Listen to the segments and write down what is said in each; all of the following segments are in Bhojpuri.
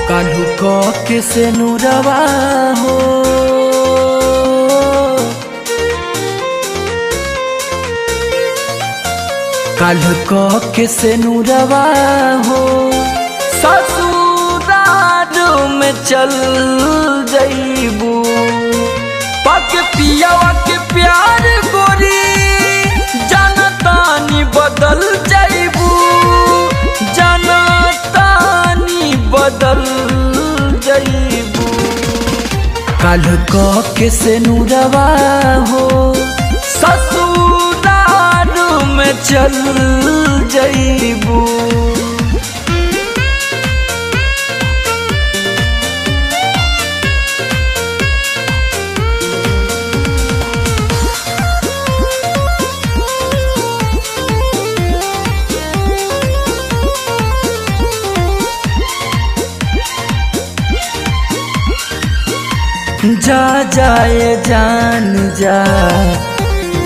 काल्हू के से नुरवा हो काल्हू के से नुरवा हो ससुराल में चल जईबू पक पियावा के प्यार गोरी जनतानी बदल जईबू जनतानी बदल जईबू काल्हू के से नुरवा हो ससुराल में चल जईबू। जा जाए जान जा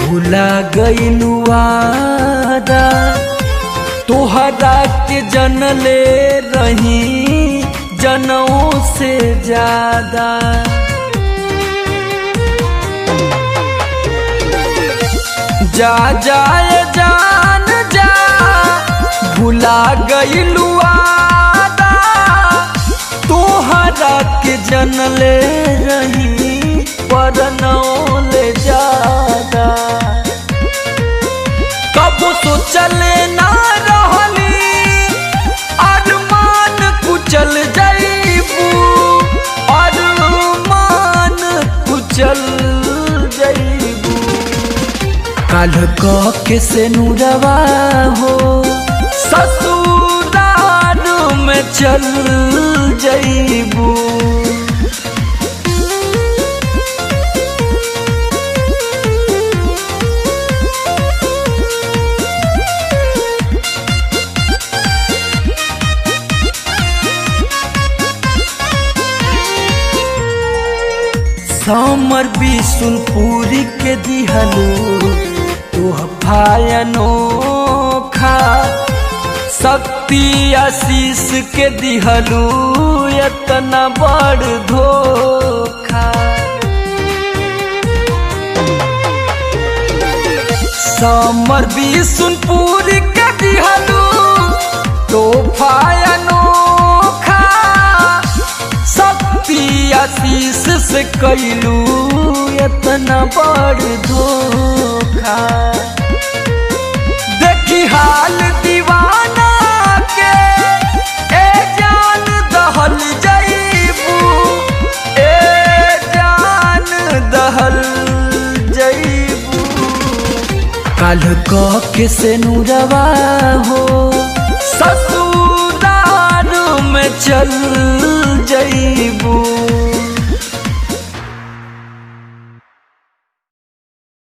भूला गइलू वादा तोहरा के जनले रही जनों से ज्यादा जा जाए जान जा भूला गइलू वादा तोहरा के जनले रही परनौले ज्यादा कबो सोचले ना रहली अरमान कुचल जईबू अरमान कुचल जईबू काल्हू के से नुरवा हो ससुराल में चल जईबू। समर बिशुनपुरी के दिहलू तोहफायनो खा शक्ति आशीष के दिहलू इतना बड़ धोखा समर बिशुनपुरी के दिहलू तोहफायनो खा शक्ति आशीष से कैलू इतना बड़ धोखा देखी हाल दीवाना के ए जान दहल जईबू ए जान दहल जईबू काल्हू के से नुरवा हो ससुराल में चल जईबू।